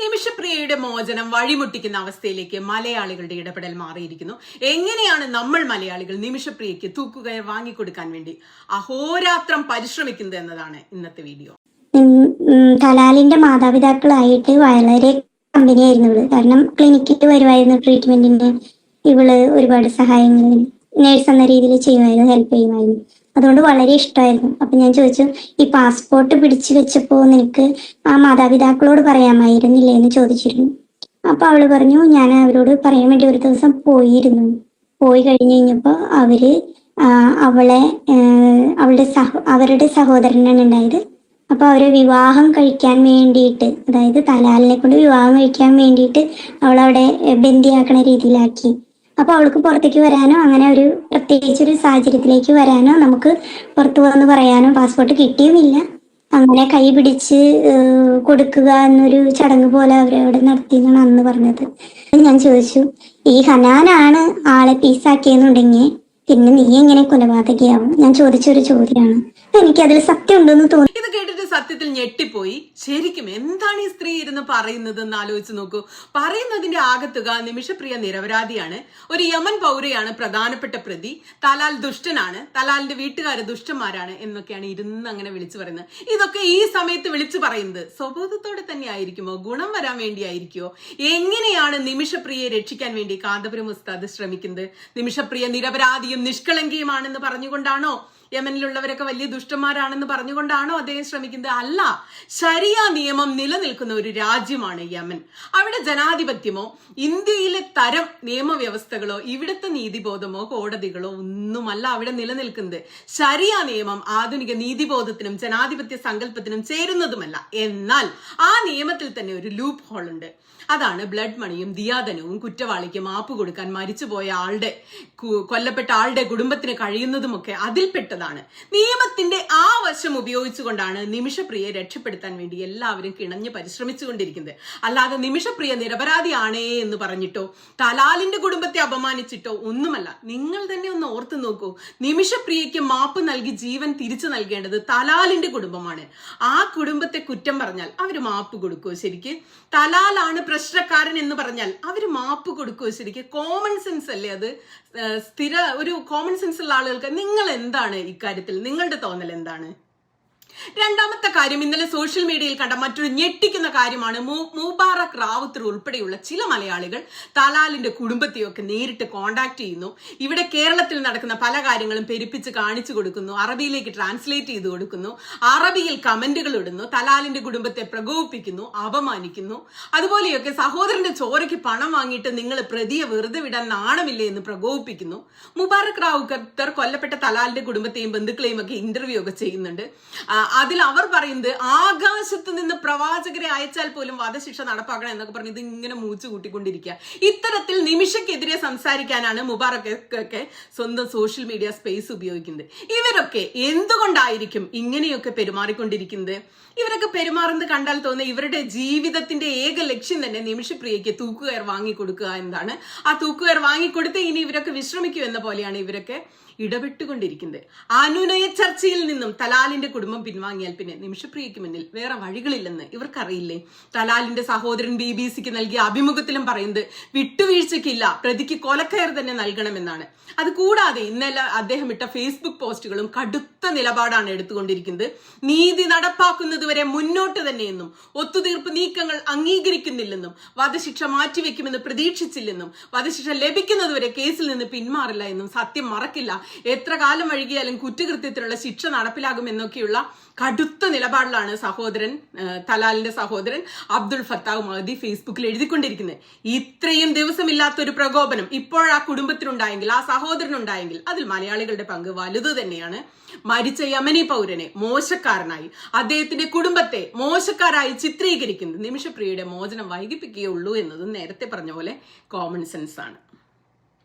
നിമിഷപ്രിയയുടെ മോചനം വഴിമുട്ടിക്കുന്ന അവസ്ഥയിലേക്ക് മലയാളികളുടെ ഇടപെടൽ മാറിയിരിക്കുന്നു. എങ്ങനെയാണ് നമ്മൾ മലയാളികൾ നിമിഷപ്രിയയ്ക്ക് തൂക്കുകയർ വാങ്ങിക്കൊടുക്കാൻ വേണ്ടി അഹോരാത്രം പരിശ്രമിക്കുന്നത് എന്നതാണ് ഇന്നത്തെ വീഡിയോ. തലാലിന്റെ മാതാപിതാക്കളായിട്ട് വളരെ കമ്പനിയായിരുന്നു ഇവള്. കാരണം ക്ലിനിക്കിൽ വരുമായിരുന്നു ട്രീറ്റ്മെന്റിന്. ഇവള് ഒരുപാട് സഹായങ്ങൾ നേഴ്സ് എന്ന രീതിയിൽ ചെയ്യുമായിരുന്നു, ഹെൽപ്പ് ചെയ്യുമായിരുന്നു. അതുകൊണ്ട് വളരെ ഇഷ്ടമായിരുന്നു. അപ്പൊ ഞാൻ ചോദിച്ചു, ഈ പാസ്പോർട്ട് പിടിച്ചു വെച്ചപ്പോ നിനക്ക് ആ മാതാപിതാക്കളോട് പറയാമായിരുന്നില്ലേ എന്ന് ചോദിച്ചിരുന്നു. അപ്പൊ അവള് പറഞ്ഞു, ഞാൻ അവരോട് പറയാൻ വേണ്ടി ഒരു ദിവസം പോയി കഴിഞ്ഞു കഴിഞ്ഞപ്പോ അവര് അവളെ അവരുടെ സഹോദരനാണ് ഉണ്ടായത്. അപ്പൊ അവരെ വിവാഹം കഴിക്കാൻ വേണ്ടിയിട്ട്, അതായത് തലാലിനെ കൊണ്ട് വിവാഹം കഴിക്കാൻ വേണ്ടിയിട്ട് അവളവിടെ ബന്ദിയാക്കണ രീതിയിലാക്കി. അപ്പൊ അവൾക്ക് പുറത്തേക്ക് വരാനോ അങ്ങനെ ഒരു പ്രത്യേകിച്ചൊരു സാഹചര്യത്തിലേക്ക് വരാനോ നമുക്ക് പുറത്തു വന്ന് പറയാനോ പാസ്പോർട്ട് കിട്ടിയുമില്ല. അങ്ങനെ കൈ പിടിച്ച് കൊടുക്കുക എന്നൊരു ചടങ്ങ് പോലെ അവരവിടെ നടത്തിയെന്നാണ് അന്ന് പറഞ്ഞത്. ഞാൻ ചോദിച്ചു, ഈ ഹനാനാണ് ആളെ പീസാക്കിയെന്നുണ്ടെങ്കിൽ പിന്നെ നീ എങ്ങനെ കൊലപാതകയാവും? ഞാൻ ചോദിച്ചൊരു ചോദ്യമാണ്. എനിക്കതിൽ സത്യം ഉണ്ടെന്ന് തോന്നി. ഇത് കേട്ടിട്ട് സത്യത്തിൽ ഞെട്ടിപ്പോയി. ശരിക്കും എന്താണ് ഈ സ്ത്രീ ഇരുന്ന് പറയുന്നത് എന്ന് ആലോചിച്ച് നോക്കൂ. പറയുന്നതിന്റെ ആകത്തുക നിമിഷപ്രിയ നിരപരാധിയാണ്, ഒരു യമൻ പൗരയാണ് പ്രധാനപ്പെട്ട പ്രതി, തലാൽ ദുഷ്ടനാണ്, തലാലിന്റെ വീട്ടുകാര് ദുഷ്ടന്മാരാണ് എന്നൊക്കെയാണ് ഇരുന്ന് അങ്ങനെ വിളിച്ചു പറയുന്നത്. ഇതൊക്കെ ഈ സമയത്ത് വിളിച്ചു പറയുന്നത് സ്വബോധത്തോടെ തന്നെ ആയിരിക്കുമോ? ഗുണം വരാൻ വേണ്ടിയായിരിക്കുമോ? എങ്ങനെയാണ് നിമിഷപ്രിയയെ രക്ഷിക്കാൻ വേണ്ടി കാന്തപുരം ഉസ്താദ് ശ്രമിക്കുന്നത്? നിമിഷപ്രിയ നിരപരാധിയും നിഷ്കളങ്കിയുമാണെന്ന് പറഞ്ഞുകൊണ്ടാണോ, യമനിലുള്ളവരൊക്കെ വലിയ ദുഷ്ടന്മാരാണെന്ന് പറഞ്ഞുകൊണ്ടാണോ അദ്ദേഹം ശ്രമിക്കുന്നത്? അല്ല, ശരിയ നിയമം നിലനിൽക്കുന്ന ഒരു രാജ്യമാണ് യമൻ. അവിടെ ജനാധിപത്യമോ ഇന്ത്യയിലെ തരം നിയമവ്യവസ്ഥകളോ ഇവിടുത്തെ നീതിബോധമോ കോടതികളോ ഒന്നുമല്ല അവിടെ നിലനിൽക്കുന്നത്. ശരിയ നിയമം ആധുനിക നീതിബോധത്തിനും ജനാധിപത്യ സങ്കല്പത്തിനും ചേരുന്നതുമല്ല. എന്നാൽ ആ നിയമത്തിൽ തന്നെ ഒരു ലൂപ്പ് ഹോൾ ഉണ്ട്. അതാണ് ബ്ലഡ് മണിയും ദിയാദനവും കുറ്റവാളിക്ക് മാപ്പ് കൊടുക്കാൻ മരിച്ചുപോയ ആളുടെ, കൊല്ലപ്പെട്ട ആളുടെ കുടുംബത്തിന് കഴിയുന്നതുമൊക്കെ അതിൽപ്പെട്ടതാണ്. നിയമത്തിന്റെ ആ വശം ഉപയോഗിച്ചുകൊണ്ടാണ് നിമിഷപ്രിയയെ രക്ഷപ്പെടുത്താൻ വേണ്ടി എല്ലാവരും കിണഞ്ഞ് പരിശ്രമിച്ചുകൊണ്ടിരിക്കുന്നത്. അല്ലാതെ നിമിഷപ്രിയ നിരപരാധിയാണേ എന്ന് പറഞ്ഞിട്ടോ തലാലിന്റെ കുടുംബത്തെ അപമാനിച്ചിട്ടോ ഒന്നുമല്ല. നിങ്ങൾ തന്നെ ഒന്ന് ഓർത്തു നോക്കൂ. നിമിഷപ്രിയയ്ക്ക് മാപ്പ് നൽകി ജീവൻ തിരിച്ചു നൽകേണ്ടത് തലാലിന്റെ കുടുംബമാണ്. ആ കുടുംബത്തെ കുറ്റം പറഞ്ഞാൽ അവര് മാപ്പ് കൊടുക്കുമോ? ശരിക്ക് തലാലാണ് പ്രശ്നക്കാരൻ എന്ന് പറഞ്ഞാൽ അവര് മാപ്പ് കൊടുക്കുമോ? ശരിക്ക് കോമൺ സെൻസ് അല്ലേ അത്? ഒരു കോമൺ സെൻസ് ഉള്ള ആളുകൾക്ക് നിങ്ങൾ എന്താണ് ഇക്കാര്യത്തിൽ നിങ്ങളുടെ തോന്നൽ എന്താണ്? രണ്ടാമത്തെ കാര്യം, ഇന്നലെ സോഷ്യൽ മീഡിയയിൽ കണ്ട മറ്റൊരു ഞെട്ടിക്കുന്ന കാര്യമാണ്. മുബാറക് റാവുത്തർ ഉൾപ്പെടെയുള്ള ചില മലയാളികൾ തലാലിന്റെ കുടുംബത്തെയൊക്കെ നേരിട്ട് കോണ്ടാക്ട് ചെയ്യുന്നു. ഇവിടെ കേരളത്തിൽ നടക്കുന്ന പല കാര്യങ്ങളും പെരുപ്പിച്ച് കാണിച്ചു കൊടുക്കുന്നു, അറബിയിലേക്ക് ട്രാൻസ്ലേറ്റ് ചെയ്ത് കൊടുക്കുന്നു, അറബിയിൽ കമന്റുകൾ ഇടുന്നു, തലാലിന്റെ കുടുംബത്തെ പ്രകോപിപ്പിക്കുന്നു, അപമാനിക്കുന്നു. അതുപോലെയൊക്കെ സഹോദരന്റെ ചോരയ്ക്ക് പണം വാങ്ങിയിട്ട് നിങ്ങൾ പ്രതിയെ വെറുതെ വിടാൻ നാണമില്ലേ എന്ന് പ്രകോപിപ്പിക്കുന്നു. മുബാറക് റാവുത്തർ കൊല്ലപ്പെട്ട തലാലിന്റെ കുടുംബത്തെയും ബന്ധുക്കളെയും ഒക്കെ ഇന്റർവ്യൂ ഒക്കെ ചെയ്യുന്നുണ്ട്. അതിൽ അവർ പറയുന്നത് ആകാശത്ത് നിന്ന് പ്രവാചകരെ അയച്ചാൽ പോലും വധശിക്ഷ നടപ്പാക്കണം എന്നൊക്കെ പറഞ്ഞ് ഇത് ഇങ്ങനെ മൂച്ചു കൂട്ടിക്കൊണ്ടിരിക്കുക. ഇത്തരത്തിൽ നിമിഷക്കെതിരെ സംസാരിക്കാനാണ് മുബാറക്കൊക്കെ സ്വന്തം സോഷ്യൽ മീഡിയ സ്പേസ് ഉപയോഗിക്കുന്നത്. ഇവരൊക്കെ എന്തുകൊണ്ടായിരിക്കും ഇങ്ങനെയൊക്കെ പെരുമാറിക്കൊണ്ടിരിക്കുന്നത്? ഇവരൊക്കെ പെരുമാറുന്നത് കണ്ടാൽ തോന്നുന്നത് ഇവരുടെ ജീവിതത്തിന്റെ ഏക ലക്ഷ്യം തന്നെ നിമിഷപ്രിയയ്ക്ക് തൂക്കുകയർ വാങ്ങിക്കൊടുക്കുക എന്നതാണ്. ആ തൂക്കുകയർ വാങ്ങിക്കൊടുത്ത് ഇനി ഇവരൊക്കെ വിശ്രമിക്കൂ എന്ന പോലെയാണ് ഇവരൊക്കെ ഇടപെട്ടുകൊണ്ടിരിക്കുന്നത്. അനുനയ ചർച്ചയിൽ നിന്നും തലാലിന്റെ കുടുംബം പിൻവാങ്ങിയാൽ പിന്നെ നിമിഷപ്രിയയ്ക്ക് മുന്നിൽ വേറെ വഴികളില്ലെന്ന് ഇവർക്കറിയില്ലേ? തലാലിന്റെ സഹോദരൻ BBC-ക്ക് നൽകിയ അഭിമുഖത്തിലും പറയുന്നത് വിട്ടുവീഴ്ചയ്ക്കില്ല, പ്രതിക്ക് കൊലക്കയർ തന്നെ നൽകണമെന്നാണ്. അത് കൂടാതെ ഇന്നലെ അദ്ദേഹം ഇട്ട ഫേസ്ബുക്ക് പോസ്റ്റുകളും കടുത്ത നിലപാടാണ് എടുത്തുകൊണ്ടിരിക്കുന്നത്. നീതി നടപ്പാക്കുന്നതുവരെ മുന്നോട്ട് തന്നെയെന്നും ഒത്തുതീർപ്പ് നീക്കങ്ങൾ അംഗീകരിക്കുന്നില്ലെന്നും വധശിക്ഷ മാറ്റിവെക്കുമെന്ന് പ്രതീക്ഷിച്ചില്ലെന്നും വധശിക്ഷ ലഭിക്കുന്നതുവരെ കേസിൽ നിന്ന് പിന്മാറില്ല എന്നും സത്യം മറക്കില്ല, എത്ര കാലം വൈകിയാലും കുറ്റകൃത്യത്തിലുള്ള ശിക്ഷ നടപ്പിലാകും എന്നൊക്കെയുള്ള കടുത്ത നിലപാടിലാണ് തലാലിന്റെ സഹോദരൻ അബ്ദുൾ ഫത്താഹ് മഹദി ഫേസ്ബുക്കിൽ എഴുതിക്കൊണ്ടിരിക്കുന്നത്. ഇത്രയും ദിവസമില്ലാത്തൊരു പ്രകോപനം ഇപ്പോഴാ കുടുംബത്തിനുണ്ടായെങ്കിൽ, ആ സഹോദരനുണ്ടായെങ്കിൽ അതിൽ മലയാളികളുടെ പങ്ക് വലുത് തന്നെയാണ്. മരിച്ച യമനി പൗരനെ മോശക്കാരനായി, അദ്ദേഹത്തിന്റെ കുടുംബത്തെ മോശക്കാരായി ചിത്രീകരിക്കുന്നത് നിമിഷപ്രിയയുടെ മോചനം വൈകിപ്പിക്കുകയുള്ളൂ എന്നതും നേരത്തെ പറഞ്ഞ പോലെ കോമൺ സെൻസ് ആണ്.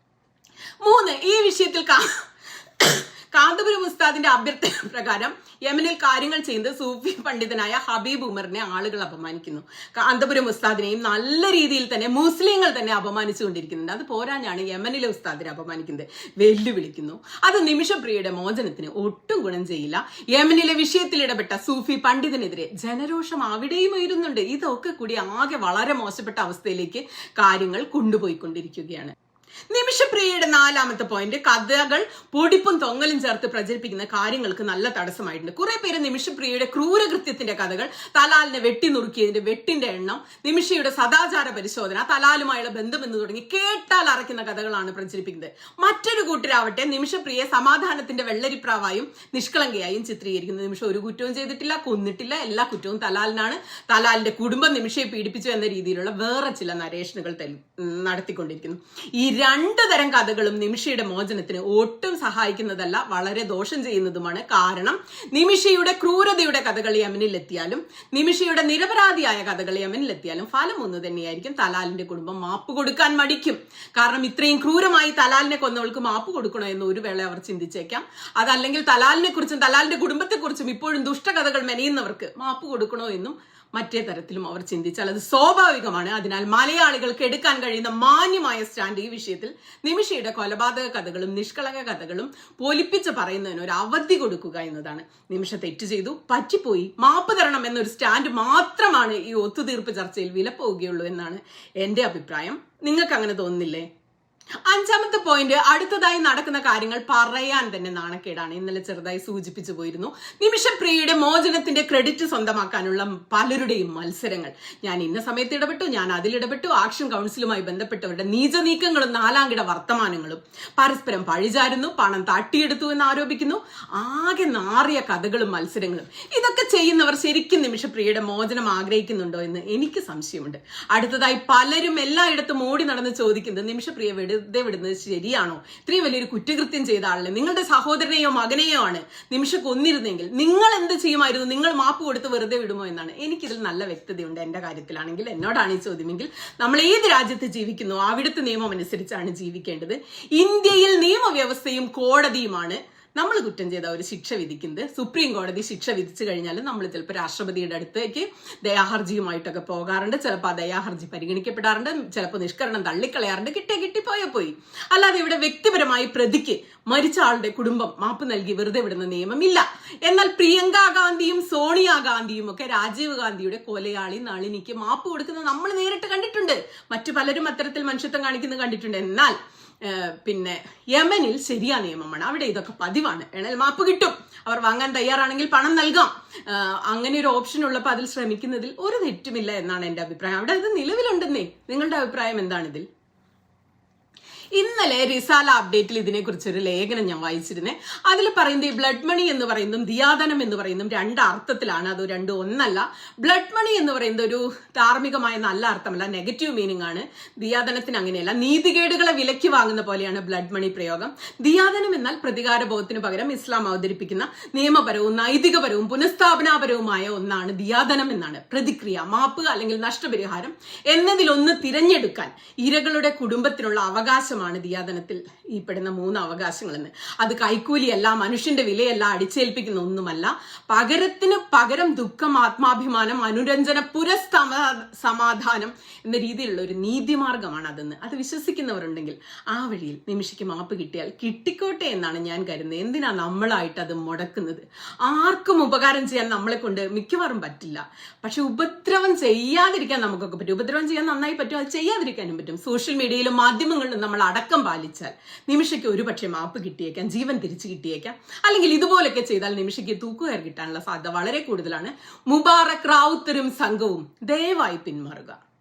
3, ഈ വിഷയത്തിൽ കാന്തപുരം ഉസ്താദിന്റെ അഭ്യർത്ഥന പ്രകാരം യമനിൽ കാര്യങ്ങൾ ചെയ്യുന്നത് സൂഫി പണ്ഡിതനായ ഹബീബ് ഉമറിനെ ആളുകൾ അപമാനിക്കുന്നു. കാന്തപുരം ഉസ്താദിനെയും നല്ല രീതിയിൽ തന്നെ മുസ്ലിങ്ങൾ തന്നെ അപമാനിച്ചുകൊണ്ടിരിക്കുന്നുണ്ട്. അത് പോരാഞ്ഞാണ് യമനിലെ ഉസ്താദിനെ അപമാനിക്കുന്നത്, വെല്ലുവിളിക്കുന്നു. അത് നിമിഷപ്രിയയുടെ മോചനത്തിന് ഒട്ടും ഗുണം ചെയ്യില്ല. യമനിലെ വിഷയത്തിൽ ഇടപെട്ട സൂഫി പണ്ഡിതനെതിരെ ജനരോഷം അവിടെയും ഉയരുന്നുണ്ട്. ഇതൊക്കെ കൂടി ആകെ വളരെ മോശപ്പെട്ട അവസ്ഥയിലേക്ക് കാര്യങ്ങൾ കൊണ്ടുപോയിക്കൊണ്ടിരിക്കുകയാണ്. നിമിഷപ്രിയയുടെ 4ാമത്തെ പോയിന്റ്, കഥകൾ പൊടിപ്പും തൊങ്ങലും ചേർത്ത് പ്രചരിപ്പിക്കുന്ന കാര്യങ്ങൾക്ക് നല്ല തടസ്സമായിട്ടുണ്ട്. കുറെ പേര് നിമിഷപ്രിയയുടെ ക്രൂരകൃത്യത്തിന്റെ കഥകൾ, തലാലിനെ വെട്ടി നുറുക്കിയതിന്റെ വെട്ടിന്റെ എണ്ണം, നിമിഷയുടെ സദാചാര പരിശോധന, തലാലുമായുള്ള ബന്ധം എന്ന് തുടങ്ങി കേട്ടാൽ അറയ്ക്കുന്ന കഥകളാണ് പ്രചരിപ്പിക്കുന്നത്. മറ്റൊരു കൂട്ടരാവട്ടെ നിമിഷപ്രിയയെ സമാധാനത്തിന്റെ വെള്ളരിപ്രാവായും നിഷ്കളങ്കയായും ചിത്രീകരിക്കുന്നു. നിമിഷം ഒരു കുറ്റവും ചെയ്തിട്ടില്ല, കൊന്നിട്ടില്ല, എല്ലാ കുറ്റവും തലാലിനാണ്, തലാലിന്റെ കുടുംബം നിമിഷയെ പീഡിപ്പിച്ചു എന്ന രീതിയിലുള്ള വേറെ ചില നരേഷനുകൾ നടത്തിക്കൊണ്ടിരിക്കുന്നു. ഈ 2 തരം കഥകളും നിമിഷയുടെ മോചനത്തിന് ഒട്ടും സഹായിക്കുന്നതല്ല, വളരെ ദോഷം ചെയ്യുന്നതുമാണ്. കാരണം നിമിഷയുടെ ക്രൂരതയുടെ കഥകൾ യമനിലെത്തിയാലും നിമിഷയുടെ നിരപരാധിയായ കഥകൾ യമനിലെത്തിയാലും ഫലം ഒന്ന് തന്നെയായിരിക്കും. തലാലിന്റെ കുടുംബം മാപ്പ് കൊടുക്കാൻ മടിക്കും. കാരണം ഇത്രയും ക്രൂരമായി തലാലിനെ കൊന്നവൾക്ക് മാപ്പ് കൊടുക്കണോ എന്ന് ഒരു വേള അവർ ചിന്തിച്ചേക്കാം. അതല്ലെങ്കിൽ തലാലിനെ കുറിച്ചും തലാലിന്റെ കുടുംബത്തെക്കുറിച്ചും ഇപ്പോഴും ദുഷ്ടകഥകൾ മെനയുന്നവർക്ക് മാപ്പ് കൊടുക്കണോ എന്നും മറ്റേ തരത്തിലും അവർ ചിന്തിച്ചാൽ അത് സ്വാഭാവികമാണ്. അതിനാൽ മലയാളികൾക്ക് എടുക്കാൻ കഴിയുന്ന മാന്യമായ സ്റ്റാൻഡ് ഈ വിഷയത്തിൽ നിമിഷയുടെ കൊലപാതക കഥകളും നിഷ്കളങ്ക കഥകളും പൊലിപ്പിച്ച് പറയുന്നതിന് ഒരു അവധി കൊടുക്കുക എന്നതാണ്. നിമിഷ തെറ്റ് ചെയ്തു, പറ്റിപ്പോയി, മാപ്പ് തരണം എന്നൊരു സ്റ്റാൻഡ് മാത്രമാണ് ഈ ഒത്തുതീർപ്പ് ചർച്ചയിൽ വിലപ്പോവുകയുള്ളൂ എന്നാണ് എന്റെ അഭിപ്രായം. നിങ്ങൾക്ക് അങ്ങനെ തോന്നുന്നില്ലേ? 5ാമത്തെ പോയിന്റ്, അടുത്തതായി നടക്കുന്ന കാര്യങ്ങൾ പറയാൻ തന്നെ നാണക്കേടാണ്. ഇന്നലെ ചെറുതായി സൂചിപ്പിച്ചു പോയിരുന്നു. നിമിഷപ്രിയയുടെ മോചനത്തിന്റെ ക്രെഡിറ്റ് സ്വന്തമാക്കാനുള്ള പലരുടെയും മത്സരങ്ങൾ. ഞാൻ ഇന്ന സമയത്ത് ഇടപെട്ടു, ഞാൻ അതിലിടപെട്ടു, ആക്ഷൻ കൗൺസിലുമായി ബന്ധപ്പെട്ടവരുടെ നീച നീക്കങ്ങളും 4-കിട വർത്തമാനങ്ങളും, പരസ്പരം പഴിചാരുന്നു, പണം തട്ടിയെടുത്തു എന്ന് ആരോപിക്കുന്നു, ആകെ നാറിയ കഥകളും മത്സരങ്ങളും. ഇതൊക്കെ ചെയ്യുന്നവർ ശരിക്കും നിമിഷപ്രിയയുടെ മോചനം ആഗ്രഹിക്കുന്നുണ്ടോ എന്ന് എനിക്ക് സംശയമുണ്ട്. അടുത്തതായി പലരും എല്ലായിടത്തും ഓടി നടന്ന് ചോദിക്കുന്നത് നിമിഷപ്രിയ വിടുന്നത് ശരിയാണോ? ഇത്രയും വലിയൊരു കുറ്റകൃത്യം ചെയ്ത ആളിനെ, നിങ്ങളുടെ സഹോദരനെയോ മകനെയോ ആണ് നിമിഷ കൊന്നിരുന്നെങ്കിൽ നിങ്ങൾ എന്ത് ചെയ്യുമായിരുന്നു? നിങ്ങൾ മാപ്പ് കൊടുത്ത് വെറുതെ വിടുമോ എന്നാണ്. എനിക്കിതിൽ നല്ല വ്യക്തതയുണ്ട്. എന്റെ കാര്യത്തിലാണെങ്കിൽ, എന്നോടാണ് ഈ ചോദ്യമെങ്കിൽ, നമ്മൾ ഏത് രാജ്യത്ത് ജീവിക്കുന്നു അവിടുത്തെ നിയമം അനുസരിച്ചാണ് ജീവിക്കേണ്ടത്. ഇന്ത്യയിൽ നിയമവ്യവസ്ഥയും കോടതിയുമാണ് നമ്മൾ കുറ്റം ചെയ്ത ഒരു ശിക്ഷ വിധിക്കുന്നത്. സുപ്രീം കോടതി ശിക്ഷ വിധിച്ചു കഴിഞ്ഞാൽ നമ്മൾ ചിലപ്പോൾ രാഷ്ട്രപതിയുടെ അടുത്തേക്ക് ദയാഹർജിയുമായിട്ടൊക്കെ പോകാറുണ്ട്. ചിലപ്പോൾ ആ ദയാഹർജി പരിഗണിക്കപ്പെടാറുണ്ട്, ചിലപ്പോൾ നിഷ്കരണം തള്ളിക്കളയാറുണ്ട്. കിട്ടിപ്പോയ പോയി. അല്ലാതെ ഇവിടെ വ്യക്തിപരമായി പ്രതിക്ക് മരിച്ച ആളുടെ കുടുംബം മാപ്പ് നൽകി വെറുതെ വിടുന്ന നിയമമില്ല. എന്നാൽ പ്രിയങ്ക ഗാന്ധിയും സോണിയാഗാന്ധിയും ഒക്കെ രാജീവ് ഗാന്ധിയുടെ കൊലയാളി നളിനിക്ക് മാപ്പ് കൊടുക്കുന്നത് നമ്മൾ നേരിട്ട് കണ്ടിട്ടുണ്ട്. മറ്റു പലരും അത്തരത്തിൽ മനുഷ്യത്വം കാണിക്കുന്നത് കണ്ടിട്ടുണ്ട്. എന്നാൽ പിന്നെ യമനിൽ ശരിയാ നിയമമാണ്. അവിടെ ഇതൊക്കെ പതിവാണ്. വേണേൽ മാപ്പ് കിട്ടും, അവർ വാങ്ങാൻ തയ്യാറാണെങ്കിൽ പണം നൽകാം. അങ്ങനെ ഒരു ഓപ്ഷൻ ഉള്ളപ്പോൾ അതിൽ ശ്രമിക്കുന്നതിൽ ഒരു തെറ്റുമില്ല എന്നാണ് എന്റെ അഭിപ്രായം. അവിടെ ഇത് നിലവിലുണ്ടെന്നേ. നിങ്ങളുടെ അഭിപ്രായം എന്താണിതിൽ? ഇന്നലെ റിസാല അപ്ഡേറ്റിൽ ഇതിനെക്കുറിച്ചൊരു ലേഖനം ഞാൻ വായിച്ചിരുന്നേ. അതിൽ പറയുന്നത് ഈ ബ്ലഡ് മണി എന്ന് പറയുന്നതും ദിയാദനം എന്ന് പറയുന്നതും 2 അർത്ഥത്തിലാണ്. അത് രണ്ടും ഒന്നല്ല. ബ്ലഡ് മണി എന്ന് പറയുന്നത് ഒരു ധാർമ്മികമായ നല്ല അർത്ഥമല്ല, നെഗറ്റീവ് മീനിങ് ആണ്. ദിയാദനത്തിന് അങ്ങനെയല്ല. നീതികേടുകളെ വിലക്കി വാങ്ങുന്ന പോലെയാണ് ബ്ലഡ് മണി പ്രയോഗം. ദിയാദനം എന്നാൽ പ്രതികാരബോധത്തിന് പകരം ഇസ്ലാം അവതരിപ്പിക്കുന്ന നിയമപരവും നൈതികപരവും പുനഃസ്ഥാപനാപരവുമായ ഒന്നാണ് ദിയാദനം എന്നാണ്. പ്രതിക്രിയ, മാപ്പ് അല്ലെങ്കിൽ നഷ്ടപരിഹാരം എന്നതിലൊന്ന് തിരഞ്ഞെടുക്കാൻ ഇരകളുടെ കുടുംബത്തിനുള്ള അവകാശം ദിയാദനത്തിൽ ഈ പെടുന്ന 3 അവകാശങ്ങളെന്ന്. അത് കൈക്കൂലിയല്ല, മനുഷ്യന്റെ വിലയല്ല, അടിച്ചേൽപ്പിക്കുന്ന ഒന്നുമല്ല. പകരത്തിന് പകരം ദുഃഖം, ആത്മാഭിമാനം, അനുരഞ്ജന, സമാധാനം എന്ന രീതിയിലുള്ള ഒരു നീതിമാർഗമാണ് അതെന്ന്. അത് വിശ്വസിക്കുന്നവരുണ്ടെങ്കിൽ ആ വഴിയിൽ നിമിഷയ്ക്ക് മാപ്പ് കിട്ടിയാൽ കിട്ടിക്കോട്ടെ എന്നാണ് ഞാൻ കരുതുന്നത്. എന്തിനാ നമ്മളായിട്ട് അത് മുടക്കുന്നത്? ആർക്കും ഉപകാരം ചെയ്യാൻ നമ്മളെ കൊണ്ട് മിക്കവാറും പറ്റില്ല. പക്ഷെ ഉപദ്രവം ചെയ്യാതിരിക്കാൻ നമുക്കൊക്കെ പറ്റും. ഉപദ്രവം ചെയ്യാൻ നന്നായി പറ്റും, അത് ചെയ്യാതിരിക്കാനും പറ്റും. സോഷ്യൽ മീഡിയയിലും മാധ്യമങ്ങളിലും നമ്മൾ അടക്കം പാലിച്ചാൽ നിമിഷയ്ക്ക് ഒരുപക്ഷെ മാപ്പ് കിട്ടിയേക്കാം, ജീവൻ തിരിച്ചു കിട്ടിയേക്കാം. അല്ലെങ്കിൽ ഇതുപോലൊക്കെ ചെയ്താൽ നിമിഷയ്ക്ക് തൂക്കുകയർ കിട്ടാനുള്ള സാധ്യത വളരെ കൂടുതലാണ്. മുബാറക് റാവുത്തരും സംഘവും ദയവായി പിന്മാറുക.